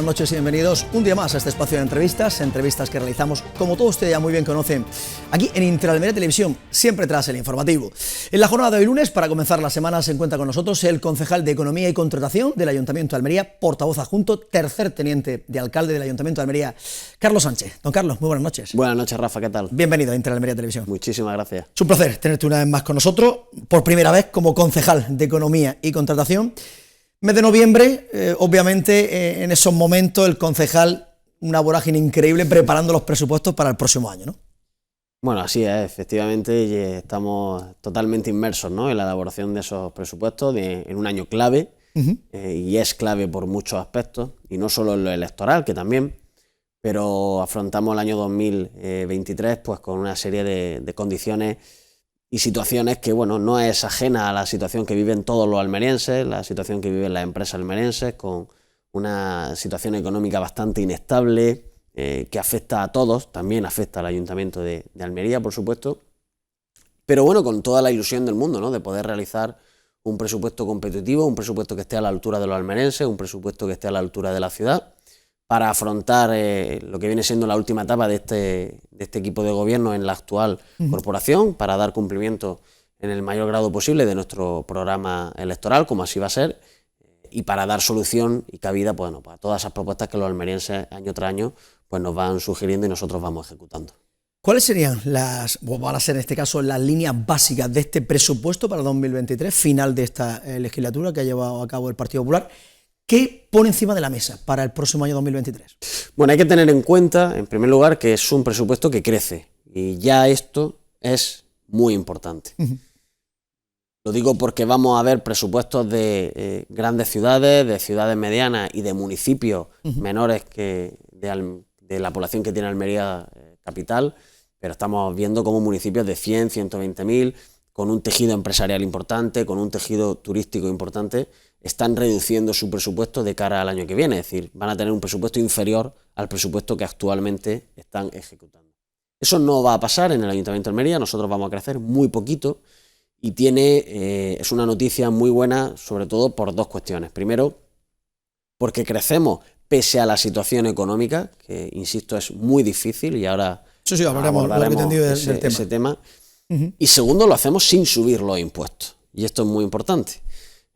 noches y bienvenidos un día más a este espacio de entrevistas que realizamos, como todos ustedes ya muy bien conocen, aquí en Interalmería Televisión, siempre tras el informativo. En la jornada de hoy lunes, para comenzar la semana, se encuentra con nosotros el concejal de Economía y Contratación del Ayuntamiento de Almería, portavoz adjunto, tercer teniente de alcalde del Ayuntamiento de Almería, Carlos Sánchez. Don Carlos, muy buenas noches. Buenas noches, Rafa, ¿qué tal? Bienvenido a Interalmería Televisión. Muchísimas gracias. Es un placer tenerte una vez más con nosotros, por primera vez como concejal de Economía y Contratación. Mes de noviembre, obviamente, en esos momentos el concejal, una vorágine increíble preparando los presupuestos para el próximo año, ¿no? Bueno, así es, efectivamente, estamos totalmente inmersos, ¿no?, en la elaboración de esos presupuestos en un año clave, y es clave por muchos aspectos, y no solo en lo electoral, que también, pero afrontamos el año 2023 pues con una serie de condiciones y situaciones que, bueno, no es ajena a la situación que viven todos los almerienses, la situación que viven las empresas almerienses, con una situación económica bastante inestable, que afecta a todos, también afecta al Ayuntamiento de Almería, por supuesto, pero bueno, con toda la ilusión del mundo, ¿no?, de poder realizar un presupuesto competitivo, un presupuesto que esté a la altura de los almerienses, un presupuesto que esté a la altura de la ciudad, para afrontar lo que viene siendo la última etapa de este equipo de gobierno en la actual corporación, para dar cumplimiento en el mayor grado posible de nuestro programa electoral, como así va a ser, y para dar solución y cabida, pues, bueno, a todas esas propuestas que los almerienses año tras año pues, nos van sugiriendo y nosotros vamos ejecutando. ¿Cuáles serían van a ser en este caso las líneas básicas de este presupuesto para 2023, final de esta legislatura que ha llevado a cabo el Partido Popular? ¿Qué pone encima de la mesa para el próximo año 2023? Bueno, hay que tener en cuenta, en primer lugar, que es un presupuesto que crece, y ya esto es muy importante. Lo digo porque vamos a ver presupuestos de grandes ciudades, de ciudades medianas y de municipios menores que de la población que tiene Almería capital, pero estamos viendo como municipios de 100, 120.000, con un tejido empresarial importante, con un tejido turístico importante, están reduciendo su presupuesto de cara al año que viene, es decir, van a tener un presupuesto inferior al presupuesto que actualmente están ejecutando. Eso no va a pasar en el Ayuntamiento de Almería, nosotros vamos a crecer muy poquito, y es una noticia muy buena, sobre todo por dos cuestiones. Primero, porque crecemos pese a la situación económica, que insisto es muy difícil, y ahora hablaremos ese tema. Y segundo, lo hacemos sin subir los impuestos, y esto es muy importante.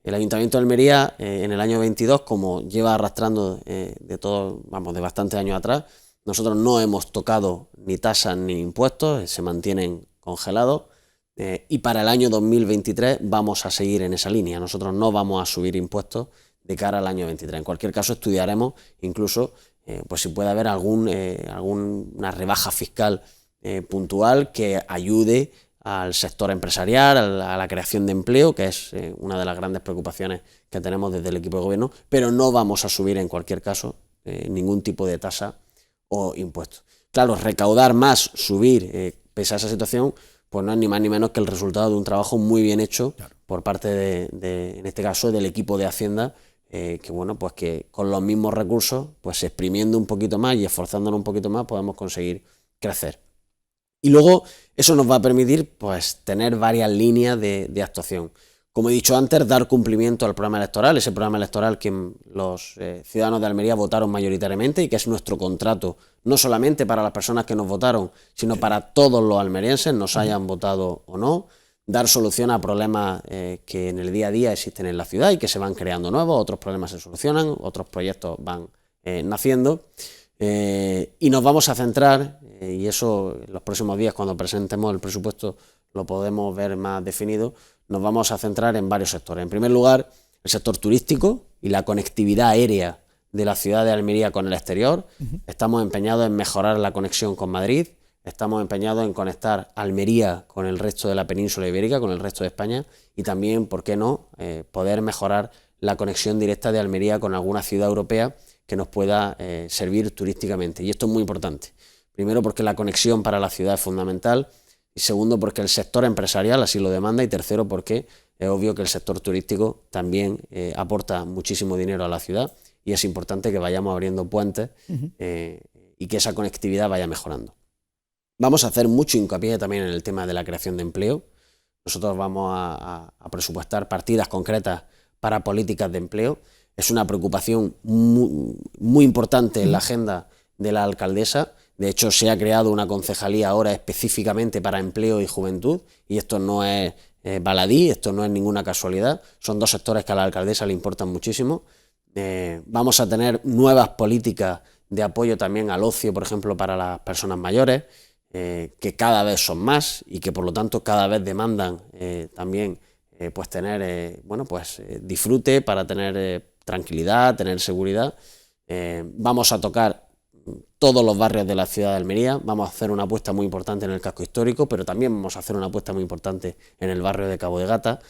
El Ayuntamiento de Almería en el año 22, como lleva arrastrando de bastantes años atrás, nosotros no hemos tocado ni tasas ni impuestos, se mantienen congelados, y para el año 2023 vamos a seguir en esa línea. Nosotros no vamos a subir impuestos de cara al año 23. En cualquier caso, estudiaremos incluso pues si puede haber alguna rebaja fiscal puntual que ayude al sector empresarial, a la creación de empleo, que es una de las grandes preocupaciones que tenemos desde el equipo de gobierno, pero no vamos a subir en cualquier caso ningún tipo de tasa o impuesto. Claro, recaudar más, subir, pese a esa situación, pues no es ni más ni menos que el resultado de un trabajo muy bien hecho por parte en este caso, del equipo de Hacienda, que bueno, pues que con los mismos recursos, pues exprimiendo un poquito más y esforzándonos un poquito más, podemos conseguir crecer. Y luego eso nos va a permitir pues tener varias líneas de actuación. Como he dicho antes, dar cumplimiento al programa electoral, ese programa electoral que los ciudadanos de Almería votaron mayoritariamente y que es nuestro contrato, no solamente para las personas que nos votaron, sino para todos los almerienses, nos hayan votado o no, dar solución a problemas que en el día a día existen en la ciudad y que se van creando nuevos, otros problemas se solucionan, otros proyectos van naciendo. Y nos vamos a centrar, y eso en los próximos días cuando presentemos el presupuesto lo podemos ver más definido, nos vamos a centrar en varios sectores. En primer lugar, el sector turístico y la conectividad aérea de la ciudad de Almería con el exterior. Estamos empeñados en mejorar la conexión con Madrid, estamos empeñados en conectar Almería con el resto de la península ibérica, con el resto de España, y también, ¿por qué no?, poder mejorar la conexión directa de Almería con alguna ciudad europea que nos pueda servir turísticamente. Y esto es muy importante. Primero, porque la conexión para la ciudad es fundamental, y segundo, porque el sector empresarial así lo demanda, y tercero, porque es obvio que el sector turístico también aporta muchísimo dinero a la ciudad, y es importante que vayamos abriendo puentes y que esa conectividad vaya mejorando. Vamos a hacer mucho hincapié también en el tema de la creación de empleo. Nosotros vamos a presupuestar partidas concretas para políticas de empleo. es una preocupación muy importante en la agenda de la alcaldesa. De hecho, se ha creado una concejalía ahora específicamente para empleo y juventud, y esto no es baladí, esto no es ninguna casualidad, son dos sectores que a la alcaldesa le importan muchísimo. Vamos a tener nuevas políticas de apoyo también al ocio, por ejemplo, para las personas mayores, que cada vez son más y que por lo tanto cada vez demandan también pues tener disfrute, para tener tranquilidad, tener seguridad. Vamos a tocar todos los barrios de la ciudad de Almería, vamos a hacer una apuesta muy importante en el casco histórico, pero también vamos a hacer una apuesta muy importante en el barrio de Cabo de Gata.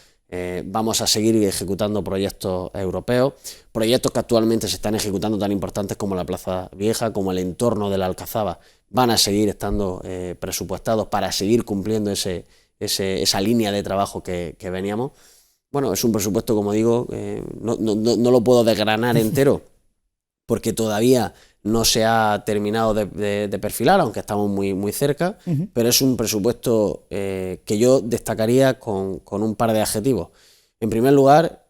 Vamos a seguir ejecutando proyectos europeos, proyectos que actualmente se están ejecutando tan importantes como la Plaza Vieja, como el entorno de la Alcazaba, van a seguir estando presupuestados para seguir cumpliendo esa línea de trabajo que veníamos. Bueno, es un presupuesto, como digo, no lo puedo desgranar entero porque todavía no se ha terminado de perfilar, aunque estamos muy cerca, pero es un presupuesto que yo destacaría con un par de adjetivos. En primer lugar,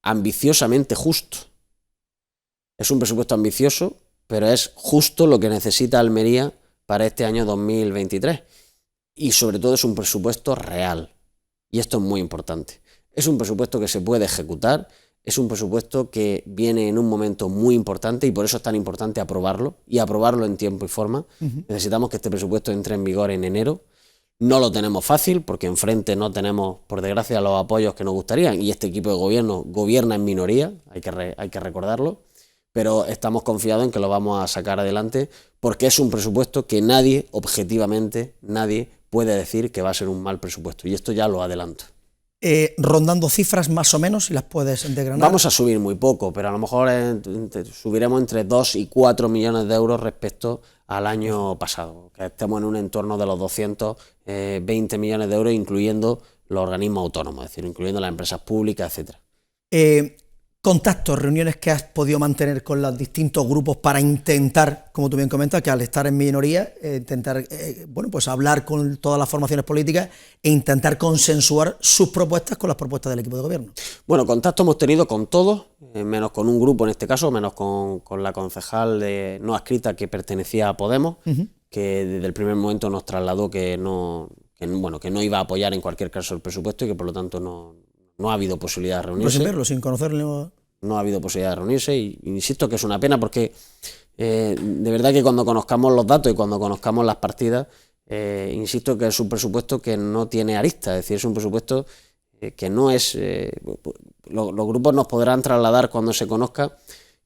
ambiciosamente justo. Es un presupuesto ambicioso, pero es justo lo que necesita Almería para este año 2023. Y sobre todo es un presupuesto real. Y esto es muy importante. Es un presupuesto que se puede ejecutar. Es un presupuesto que viene en un momento muy importante y por eso es tan importante aprobarlo y aprobarlo en tiempo y forma. Necesitamos que este presupuesto entre en vigor en enero. No lo tenemos fácil porque enfrente no tenemos, por desgracia, los apoyos que nos gustarían y este equipo de gobierno gobierna en minoría, hay que recordarlo, pero estamos confiados en que lo vamos a sacar adelante porque es un presupuesto que nadie, objetivamente, nadie puede decir que va a ser un mal presupuesto y esto ya lo adelanto. Rondando cifras más o menos, si las puedes desgranar. Vamos a subir muy poco, pero a lo mejor subiremos entre 2 y 4 millones de euros respecto al año pasado, que estemos en un entorno de los 220 millones de euros, incluyendo los organismos autónomos, es decir, incluyendo las empresas públicas, etcétera. Contactos, reuniones que has podido mantener con los distintos grupos para intentar, como tú bien comentas, que al estar en minoría, intentar pues hablar con todas las formaciones políticas e intentar consensuar sus propuestas con las propuestas del equipo de gobierno. Bueno, contacto hemos tenido con todos, menos con un grupo en este caso, menos con la concejal no adscrita que pertenecía a Podemos, que desde el primer momento nos trasladó que no iba a apoyar en cualquier caso el presupuesto y que por lo tanto no ha habido posibilidad de reunirse. Sin verlo, sin conocerlo. No ha habido posibilidad de reunirse y insisto que es una pena porque de verdad que cuando conozcamos los datos y cuando conozcamos las partidas, insisto que es un presupuesto que no tiene aristas, es decir, es un presupuesto que no es... los grupos nos podrán trasladar cuando se conozca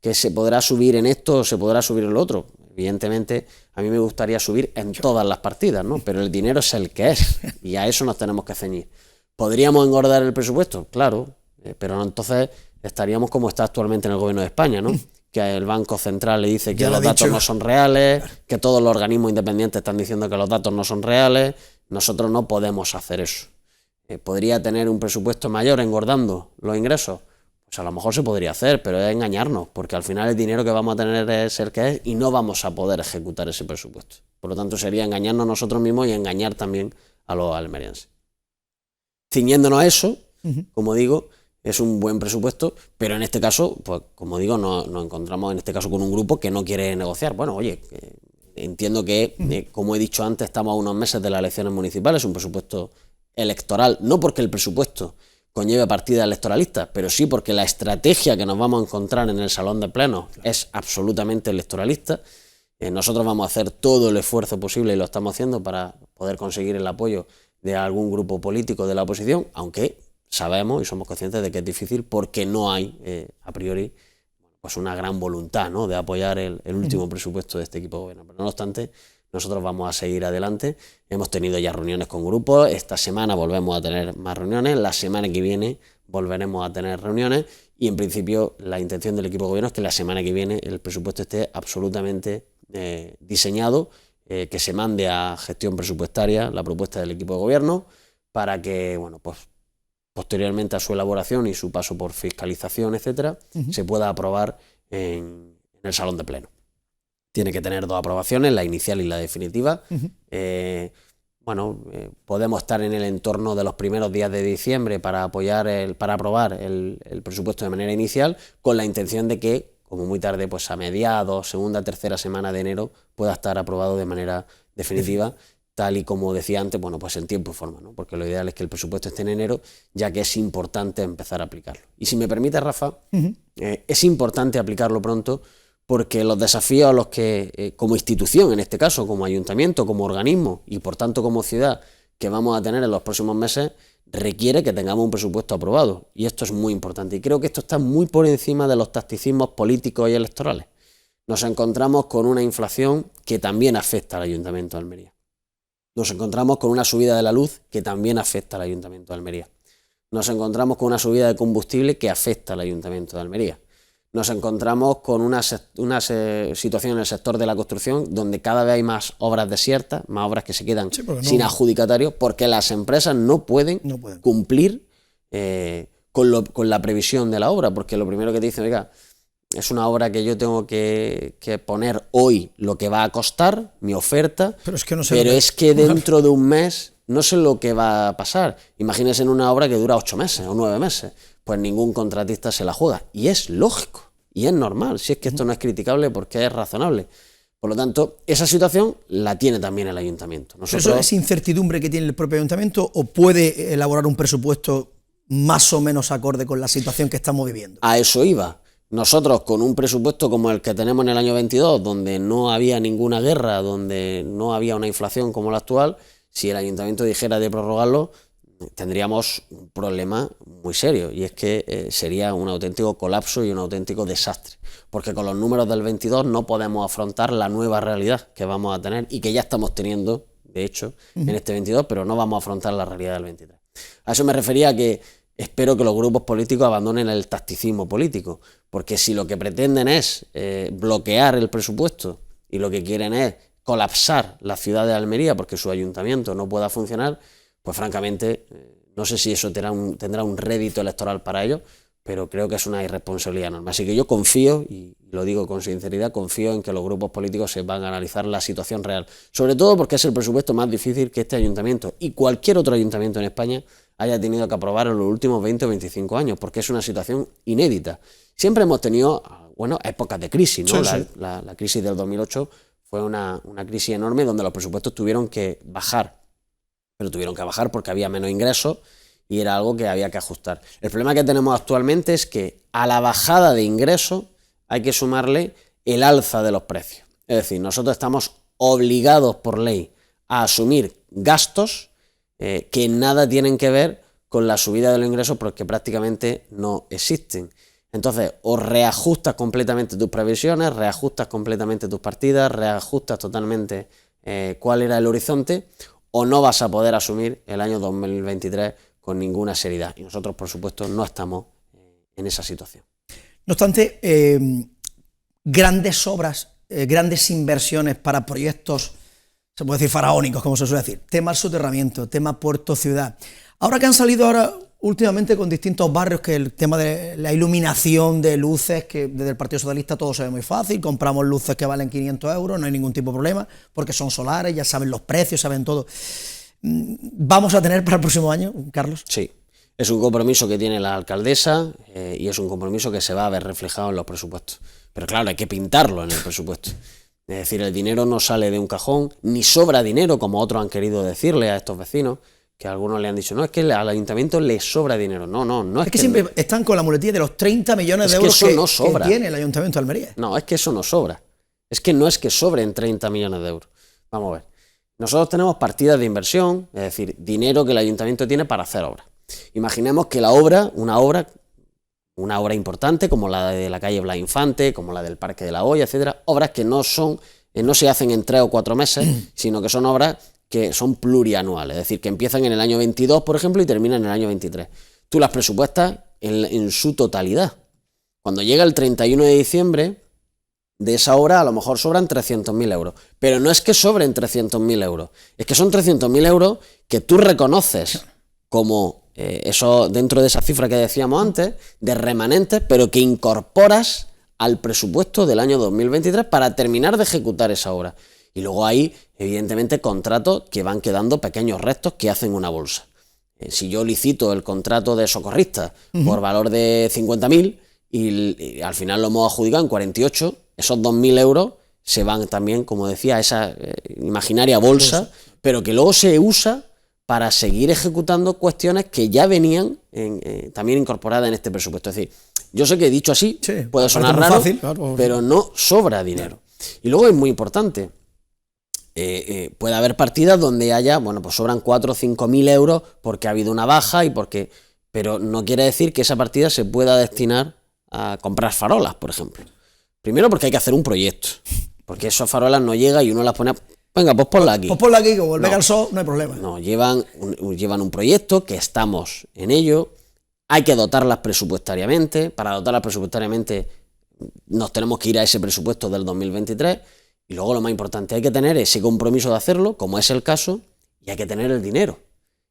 que se podrá subir en esto o se podrá subir en lo otro. Evidentemente, a mí me gustaría subir en todas las partidas, ¿no? Pero el dinero es el que es y a eso nos tenemos que ceñir. ¿Podríamos engordar el presupuesto? Claro, pero entonces estaríamos como está actualmente en el gobierno de España, ¿no? Que el Banco Central le dice que los datos no son reales, que todos los organismos independientes están diciendo que los datos no son reales. Nosotros no podemos hacer eso. ¿Podría tener un presupuesto mayor engordando los ingresos? Pues a lo mejor se podría hacer, pero es engañarnos, porque al final el dinero que vamos a tener es el que es y no vamos a poder ejecutar ese presupuesto. Por lo tanto, sería engañarnos nosotros mismos y engañar también a los almerienses. Ciñéndonos a eso, como digo, es un buen presupuesto, pero en este caso, pues como digo, nos encontramos en este caso con un grupo que no quiere negociar. Bueno, oye, entiendo que, como he dicho antes, estamos a unos meses de las elecciones municipales, un presupuesto electoral, no porque el presupuesto conlleve partidas electoralistas, pero sí porque la estrategia que nos vamos a encontrar en el salón de plenos es absolutamente electoralista. Nosotros vamos a hacer todo el esfuerzo posible, y lo estamos haciendo, para poder conseguir el apoyo de algún grupo político de la oposición, aunque sabemos y somos conscientes de que es difícil porque no hay, a priori, pues una gran voluntad, ¿no?, de apoyar el último presupuesto de este equipo de gobierno. Pero no obstante, nosotros vamos a seguir adelante. Hemos tenido ya reuniones con grupos, esta semana volvemos a tener más reuniones, la semana que viene volveremos a tener reuniones y en principio la intención del equipo de gobierno es que la semana que viene el presupuesto esté absolutamente diseñado, que se mande a gestión presupuestaria la propuesta del equipo de gobierno para que, bueno, pues posteriormente a su elaboración y su paso por fiscalización, etcétera, se pueda aprobar en el salón de pleno. Tiene que tener 2 aprobaciones, la inicial y la definitiva. podemos estar en el entorno de los primeros días de diciembre para aprobar el presupuesto de manera inicial, con la intención de que, como muy tarde, pues a mediados, segunda, tercera semana de enero, pueda estar aprobado de manera definitiva, tal y como decía antes, pues en tiempo y forma, ¿no? Porque lo ideal es que el presupuesto esté en enero, ya que es importante empezar a aplicarlo. Y si me permite, Rafa, es importante aplicarlo pronto, porque los desafíos a los que, como institución, en este caso, como ayuntamiento, como organismo y por tanto como ciudad, que vamos a tener en los próximos meses, requiere que tengamos un presupuesto aprobado. Y esto es muy importante. Y creo que esto está muy por encima de los tacticismos políticos y electorales. Nos encontramos con una inflación que también afecta al Ayuntamiento de Almería. Nos encontramos con una subida de la luz que también afecta al Ayuntamiento de Almería. Nos encontramos con una subida de combustible que afecta al Ayuntamiento de Almería. Nos encontramos con una situación en el sector de la construcción donde cada vez hay más obras desiertas, más obras que se quedan sin adjudicatarios, porque las empresas no pueden cumplir con la previsión de la obra, porque lo primero que te dicen, oiga, es una obra que yo tengo que poner hoy lo que va a costar, mi oferta, pero es que dentro de un mes no sé lo que va a pasar. Imagínense en una obra que dura 8 meses o 9 meses. Pues ningún contratista se la juega. Y es lógico, y es normal, si es que esto no es criticable porque es razonable. Por lo tanto, esa situación la tiene también el ayuntamiento. ¿Eso es incertidumbre que tiene el propio ayuntamiento o puede elaborar un presupuesto más o menos acorde con la situación que estamos viviendo? A eso iba. Nosotros, con un presupuesto como el que tenemos en el año 22, donde no había ninguna guerra, donde no había una inflación como la actual, si el ayuntamiento dijera de prorrogarlo, tendríamos un problema muy serio, y es que sería un auténtico colapso y un auténtico desastre, porque con los números del 22 no podemos afrontar la nueva realidad que vamos a tener y que ya estamos teniendo, de hecho, en este 22, pero no vamos a afrontar la realidad del 23. A eso me refería, que espero que los grupos políticos abandonen el tacticismo político, porque si lo que pretenden es bloquear el presupuesto y lo que quieren es colapsar la ciudad de Almería porque su ayuntamiento no pueda funcionar, pues francamente no sé si eso tendrá un rédito electoral para ellos, pero creo que es una irresponsabilidad enorme. Así que yo confío, y lo digo con sinceridad, confío en que los grupos políticos se van a analizar la situación real, sobre todo porque es el presupuesto más difícil que este ayuntamiento y cualquier otro ayuntamiento en España haya tenido que aprobar en los últimos 20 o 25 años, porque es una situación inédita. Siempre hemos tenido, épocas de crisis, ¿no? Sí. La crisis del 2008 fue una crisis enorme donde los presupuestos tuvieron que bajar, pero tuvieron que bajar porque había menos ingresos y era algo que había que ajustar. El problema que tenemos actualmente es que a la bajada de ingresos hay que sumarle el alza de los precios. Es decir, nosotros estamos obligados por ley a asumir gastos que nada tienen que ver con la subida de los ingresos, porque prácticamente no existen. Entonces, o reajustas completamente tus previsiones, reajustas completamente tus partidas, reajustas totalmente cuál era el horizonte, o no vas a poder asumir el año 2023 con ninguna seriedad. Y nosotros, por supuesto, no estamos en esa situación. No obstante, grandes obras, grandes inversiones para proyectos, se puede decir faraónicos, como se suele decir, tema soterramiento, tema puerto-ciudad. Ahora que han salido últimamente con distintos barrios, que el tema de la iluminación de luces, que desde el Partido Socialista todo se ve muy fácil, compramos luces que valen 500 euros, no hay ningún tipo de problema, porque son solares, ya saben los precios, saben todo. ¿Vamos a tener para el próximo año, Carlos? Sí, es un compromiso que tiene la alcaldesa y es un compromiso que se va a ver reflejado en los presupuestos. Pero claro, hay que pintarlo en el presupuesto. Es decir, el dinero no sale de un cajón, ni sobra dinero, como otros han querido decirle a estos vecinos, que algunos le han dicho, no, es que al ayuntamiento le sobra dinero. No es que siempre están con la muletilla de los 30 millones de euros que tiene el ayuntamiento de Almería. No, es que eso no sobra. Es que no es que sobren 30 millones de euros. Vamos a ver. Nosotros tenemos partidas de inversión, es decir, dinero que el ayuntamiento tiene para hacer obras. Imaginemos que una obra importante, como la de la calle Blas Infante, como la del Parque de la Hoya, etcétera, obras que no se hacen en 3 o 4 meses, sino que son obras que son plurianuales, es decir, que empiezan en el año 22, por ejemplo, y terminan en el año 23. Tú las presupuestas en su totalidad. Cuando llega el 31 de diciembre, de esa obra a lo mejor sobran 300.000 euros. Pero no es que sobren 300.000 euros, es que son 300.000 euros que tú reconoces como eso dentro de esa cifra que decíamos antes, de remanentes, pero que incorporas al presupuesto del año 2023 para terminar de ejecutar esa obra. Y luego hay, evidentemente, contratos que van quedando pequeños restos que hacen una bolsa. Si yo licito el contrato de socorrista por valor de 50.000 y al final lo hemos adjudicado en 48, esos 2.000 euros se van también, como decía, a esa imaginaria bolsa, pero que luego se usa para seguir ejecutando cuestiones que ya venían también incorporadas en este presupuesto. Es decir, yo sé que dicho así puede sonar raro, fácil, claro, pero no sobra dinero. Y luego es muy importante, puede haber partidas donde haya, bueno, pues sobran 4 o 5.000 euros porque ha habido una baja pero no quiere decir que esa partida se pueda destinar a comprar farolas, por ejemplo. Primero porque hay que hacer un proyecto, porque esas farolas no llegan y uno las pone, venga, pues ponla aquí. Pues ponla aquí, como el Vega al Sol, no hay problema. No, llevan un proyecto que estamos en ello, hay que dotarlas presupuestariamente, para dotarlas presupuestariamente nos tenemos que ir a ese presupuesto del 2023, y luego lo más importante, hay que tener ese compromiso de hacerlo, como es el caso, y hay que tener el dinero.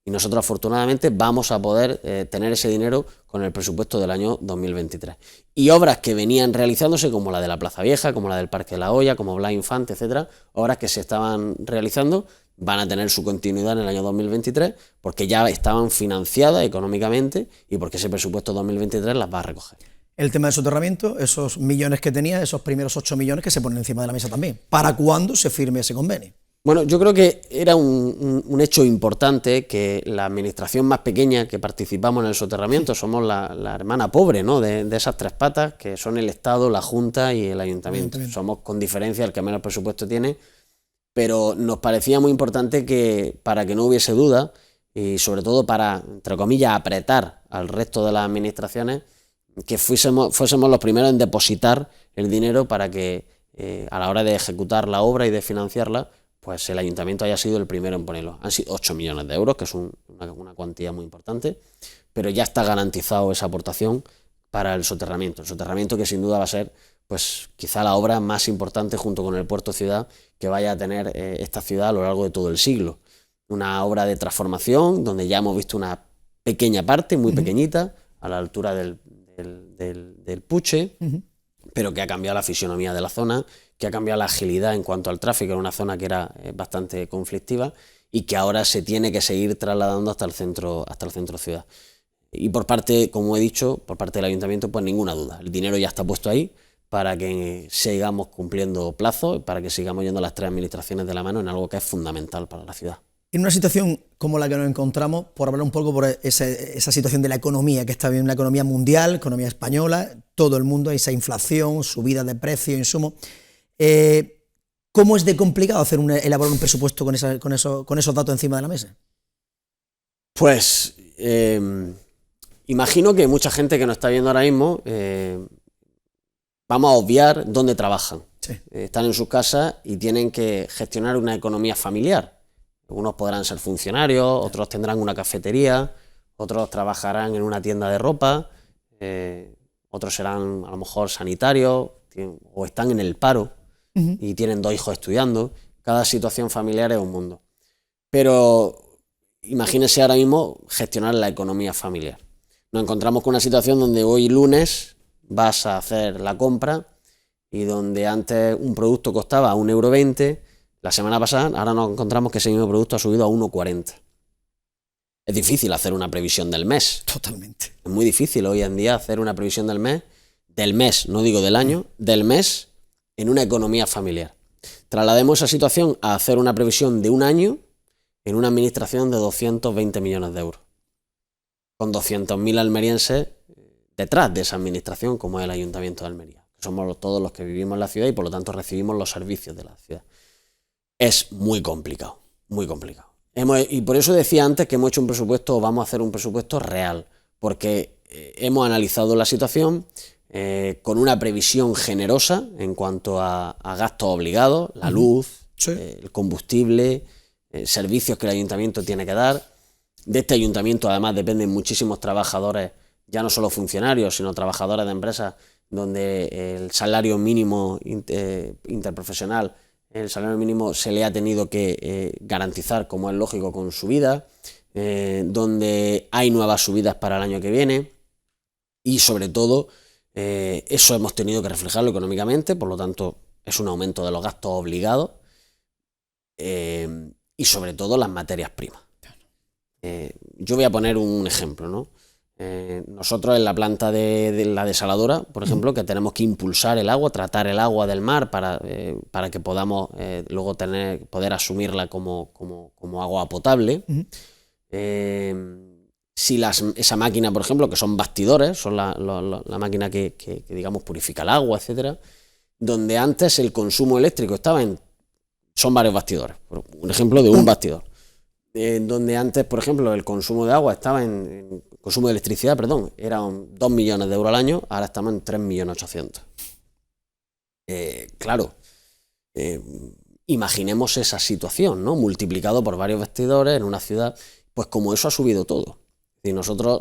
Y nosotros afortunadamente vamos a poder tener ese dinero con el presupuesto del año 2023. Y obras que venían realizándose, como la de la Plaza Vieja, como la del Parque de la Hoya, como Blas Infante, etcétera, obras que se estaban realizando, van a tener su continuidad en el año 2023, porque ya estaban financiadas económicamente y porque ese presupuesto 2023 las va a recoger. El tema del soterramiento, esos millones que tenía, esos primeros 8 millones que se ponen encima de la mesa también. ¿Para cuándo se firme ese convenio? Bueno, yo creo que era un hecho importante que la administración más pequeña que participamos en el soterramiento, somos la hermana pobre, ¿no?, de esas tres patas, que son el Estado, la Junta y el Ayuntamiento. Somos con diferencia el que menos presupuesto tiene, pero nos parecía muy importante que, para que no hubiese duda, y sobre todo para, entre comillas, apretar al resto de las administraciones, que fuésemos los primeros en depositar el dinero para que a la hora de ejecutar la obra y de financiarla, pues el ayuntamiento haya sido el primero en ponerlo. Han sido 8 millones de euros, que es una cuantía muy importante, pero ya está garantizado esa aportación para el soterramiento. El soterramiento que sin duda va a ser, pues quizá la obra más importante junto con el Puerto Ciudad que vaya a tener esta ciudad a lo largo de todo el siglo. Una obra de transformación donde ya hemos visto una pequeña parte, muy pequeñita, a la altura del Puche, pero que ha cambiado la fisonomía de la zona, que ha cambiado la agilidad en cuanto al tráfico, en una zona que era bastante conflictiva y que ahora se tiene que seguir trasladando hasta el centro ciudad. Y por parte, como he dicho, por parte del ayuntamiento, pues ninguna duda, el dinero ya está puesto ahí para que sigamos cumpliendo plazos, para que sigamos yendo las tres administraciones de la mano en algo que es fundamental para la ciudad. En una situación como la que nos encontramos, por hablar un poco por esa situación de la economía, que está bien, la economía mundial, economía española, todo el mundo, esa inflación, subida de precios, insumos, ¿cómo es de complicado elaborar un presupuesto con esos datos encima de la mesa? Pues imagino que mucha gente que nos está viendo ahora mismo, vamos a obviar dónde trabajan. Sí. Están en sus casas y tienen que gestionar una economía familiar. Unos podrán ser funcionarios, otros tendrán una cafetería, otros trabajarán en una tienda de ropa, otros serán a lo mejor sanitarios o están en el paro y tienen 2 hijos estudiando. Cada situación familiar es un mundo. Pero imagínense ahora mismo gestionar la economía familiar. Nos encontramos con una situación donde hoy lunes vas a hacer la compra y donde antes un producto costaba 1,20 €, la semana pasada, ahora nos encontramos que ese mismo producto ha subido a 1,40 €. Es difícil hacer una previsión del mes. Totalmente. Es muy difícil hoy en día hacer una previsión del mes, no digo del año, del mes, en una economía familiar. Traslademos esa situación a hacer una previsión de un año en una administración de 220 millones de euros. Con 200.000 almerienses detrás de esa administración, como es el Ayuntamiento de Almería. Somos todos los que vivimos en la ciudad y por lo tanto recibimos los servicios de la ciudad. Es muy complicado, muy complicado. Y por eso decía antes que hemos hecho un presupuesto, vamos a hacer un presupuesto real, porque hemos analizado la situación con una previsión generosa en cuanto a gastos obligados, la luz, el combustible, servicios que el ayuntamiento tiene que dar. De este ayuntamiento además dependen muchísimos trabajadores, ya no solo funcionarios, sino trabajadores de empresas donde el salario mínimo interprofesional, el salario mínimo se le ha tenido que garantizar, como es lógico, con subidas, donde hay nuevas subidas para el año que viene y sobre todo eso hemos tenido que reflejarlo económicamente, por lo tanto es un aumento de los gastos obligados, y sobre todo las materias primas. Yo voy a poner un ejemplo, ¿no? Nosotros en la planta de la desaladora, por ejemplo, que tenemos que impulsar el agua, tratar el agua del mar para que podamos luego poder asumirla como agua potable. Si esa máquina, por ejemplo, que son bastidores, son la máquina que digamos purifica el agua, etcétera, donde antes el consumo eléctrico son varios bastidores, un ejemplo de un bastidor. Donde antes, por ejemplo, el consumo de agua estaba consumo de electricidad, perdón, eran 2 millones de euros al año, ahora estamos en 3.800.000. Claro, imaginemos esa situación, ¿no? Multiplicado por varios bastidores en una ciudad, pues como eso ha subido todo. Y nosotros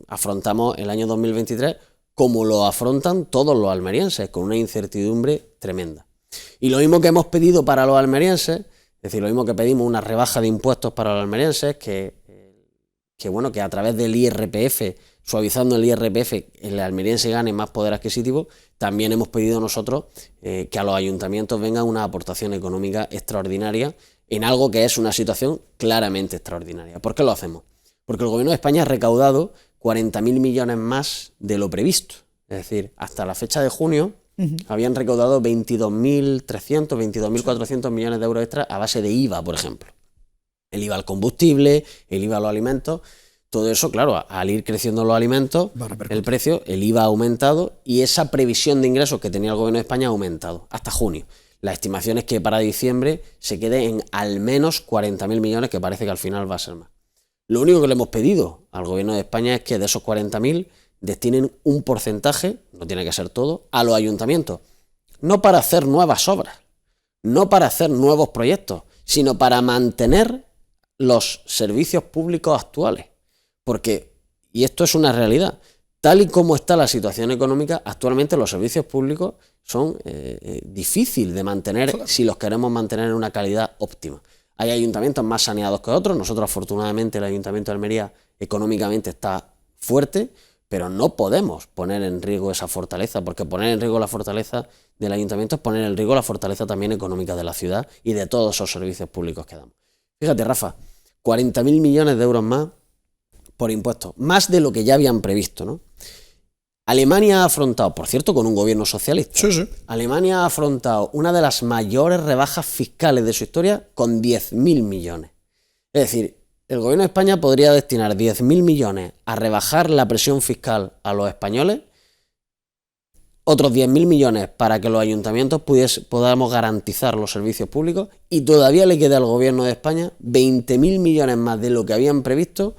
afrontamos el año 2023 como lo afrontan todos los almerienses, con una incertidumbre tremenda. Y lo mismo que hemos pedido para los almerienses, es decir, lo mismo que pedimos una rebaja de impuestos para los almerienses, que a través del IRPF, suavizando el IRPF, el almeriense gane más poder adquisitivo, también hemos pedido nosotros que a los ayuntamientos venga una aportación económica extraordinaria en algo que es una situación claramente extraordinaria. ¿Por qué lo hacemos? Porque el Gobierno de España ha recaudado 40.000 millones más de lo previsto. Es decir, hasta la fecha de junio habían recaudado 22.300, 22.400 millones de euros extra a base de IVA, por ejemplo. El IVA al combustible, el IVA a los alimentos, todo eso, claro, al ir creciendo los alimentos, el precio, el IVA ha aumentado y esa previsión de ingresos que tenía el Gobierno de España ha aumentado hasta junio. La estimación es que para diciembre se quede en al menos 40.000 millones, que parece que al final va a ser más. Lo único que le hemos pedido al Gobierno de España es que de esos 40.000 destinen un porcentaje, no tiene que ser todo, a los ayuntamientos. No para hacer nuevas obras, no para hacer nuevos proyectos, sino para mantener los servicios públicos actuales. Porque, y esto es una realidad, tal y como está la situación económica, actualmente los servicios públicos son difíciles de mantener si los queremos mantener en una calidad óptima. Hay ayuntamientos más saneados que otros. Nosotros, afortunadamente, el Ayuntamiento de Almería económicamente está fuerte, pero no podemos poner en riesgo esa fortaleza, porque poner en riesgo la fortaleza del ayuntamiento es poner en riesgo la fortaleza también económica de la ciudad y de todos esos servicios públicos que damos. Fíjate, Rafa, 40.000 millones de euros más por impuestos, más de lo que ya habían previsto, ¿no? Alemania ha afrontado, por cierto, con un gobierno socialista. Sí. Alemania ha afrontado una de las mayores rebajas fiscales de su historia con 10.000 millones. Es decir, el Gobierno de España podría destinar 10.000 millones a rebajar la presión fiscal a los españoles, otros 10.000 millones para que los ayuntamientos podamos garantizar los servicios públicos, y todavía le queda al Gobierno de España 20.000 millones más de lo que habían previsto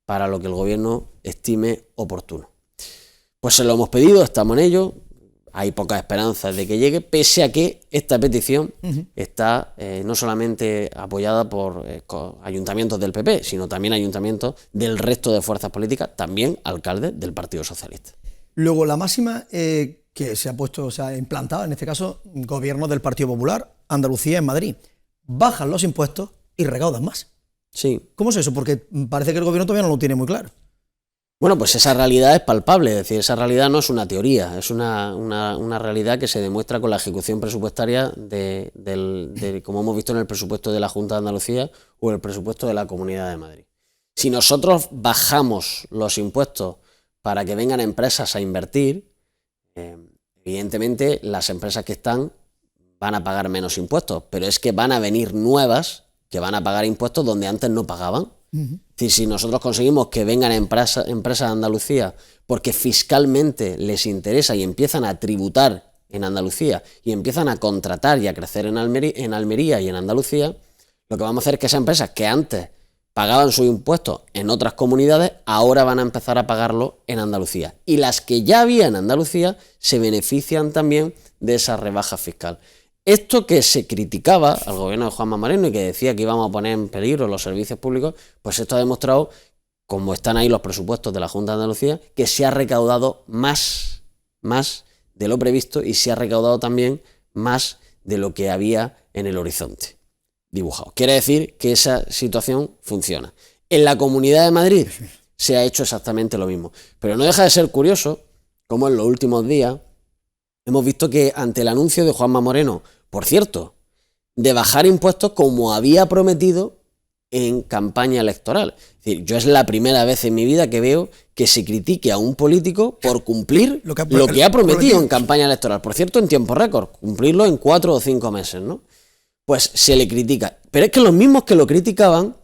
para lo que el Gobierno estime oportuno. Pues se lo hemos pedido, estamos en ello, hay pocas esperanzas de que llegue, pese a que esta petición está no solamente apoyada por ayuntamientos del PP, sino también ayuntamientos del resto de fuerzas políticas, también alcaldes del Partido Socialista. Luego, la máxima que se ha implantado, en este caso, gobierno del Partido Popular, Andalucía en Madrid, bajan los impuestos y recaudan más. Sí. ¿Cómo es eso? Porque parece que el gobierno todavía no lo tiene muy claro. Bueno, pues esa realidad es palpable, es decir, esa realidad no es una teoría, es una realidad que se demuestra con la ejecución presupuestaria como hemos visto en el presupuesto de la Junta de Andalucía o el presupuesto de la Comunidad de Madrid. Si nosotros bajamos los impuestos para que vengan empresas a invertir, evidentemente las empresas que están van a pagar menos impuestos, pero es que van a venir nuevas que van a pagar impuestos donde antes no pagaban. Es decir, si nosotros conseguimos que vengan empresas de Andalucía porque fiscalmente les interesa y empiezan a tributar en Andalucía y empiezan a contratar y a crecer en Almería y en Andalucía, lo que vamos a hacer es que esas empresas que antes pagaban sus impuestos en otras comunidades, ahora van a empezar a pagarlo en Andalucía. Y las que ya había en Andalucía se benefician también de esa rebaja fiscal. Esto que se criticaba al gobierno de Juanma Moreno y que decía que íbamos a poner en peligro los servicios públicos, pues esto ha demostrado, como están ahí los presupuestos de la Junta de Andalucía, que se ha recaudado más de lo previsto y se ha recaudado también más de lo que había en el horizonte dibujado. Quiere decir que esa situación funciona. En la Comunidad de Madrid se ha hecho exactamente lo mismo. Pero no deja de ser curioso cómo en los últimos días hemos visto que ante el anuncio de Juanma Moreno, por cierto, de bajar impuestos como había prometido en campaña electoral. Es decir, yo es la primera vez en mi vida que veo que se critique a un político por cumplir lo que ha prometido en campaña electoral. Por cierto, en tiempo récord, cumplirlo en 4 o 5 meses, ¿no? Pues se le critica. Pero es que los mismos que lo criticaban,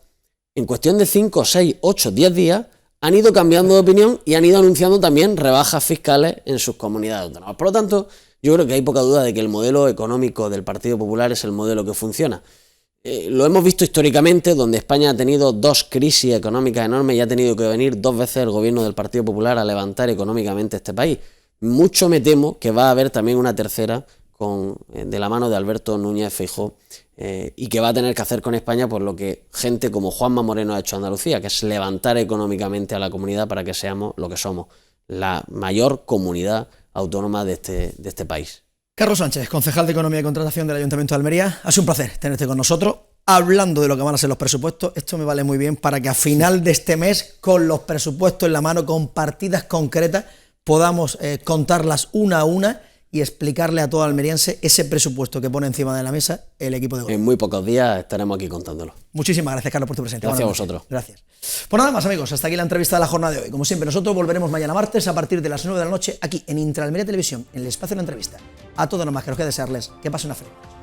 en cuestión de 5, 6, 8, 10 días, han ido cambiando de opinión y han ido anunciando también rebajas fiscales en sus comunidades autónomas. Por lo tanto, yo creo que hay poca duda de que el modelo económico del Partido Popular es el modelo que funciona. Lo hemos visto históricamente, donde España ha tenido 2 crisis económicas enormes y ha tenido que venir 2 veces el gobierno del Partido Popular a levantar económicamente este país. Mucho me temo que va a haber también una tercera de la mano de Alberto Núñez Feijóo y que va a tener que hacer con España por lo que gente como Juanma Moreno ha hecho Andalucía, que es levantar económicamente a la comunidad para que seamos lo que somos, la mayor comunidad autónoma de este país. Carlos Sánchez, concejal de Economía y Contratación del Ayuntamiento de Almería, ha sido un placer tenerte con nosotros. Hablando de lo que van a ser los presupuestos, esto me vale muy bien para que a final de este mes, con los presupuestos en la mano, con partidas concretas, podamos contarlas una a una y explicarle a todo almeriense ese presupuesto que pone encima de la mesa el equipo de gobierno. En muy pocos días estaremos aquí contándolo. Muchísimas gracias, Carlos, por tu presencia. Gracias a vosotros. Gracias. Pues nada más, amigos, hasta aquí la entrevista de la jornada de hoy. Como siempre, nosotros volveremos mañana martes a partir de las 9 de la noche aquí en Intraalmería Televisión, en el espacio de la entrevista. A todos nada más que nos queda desearles que pasen una feliz noche.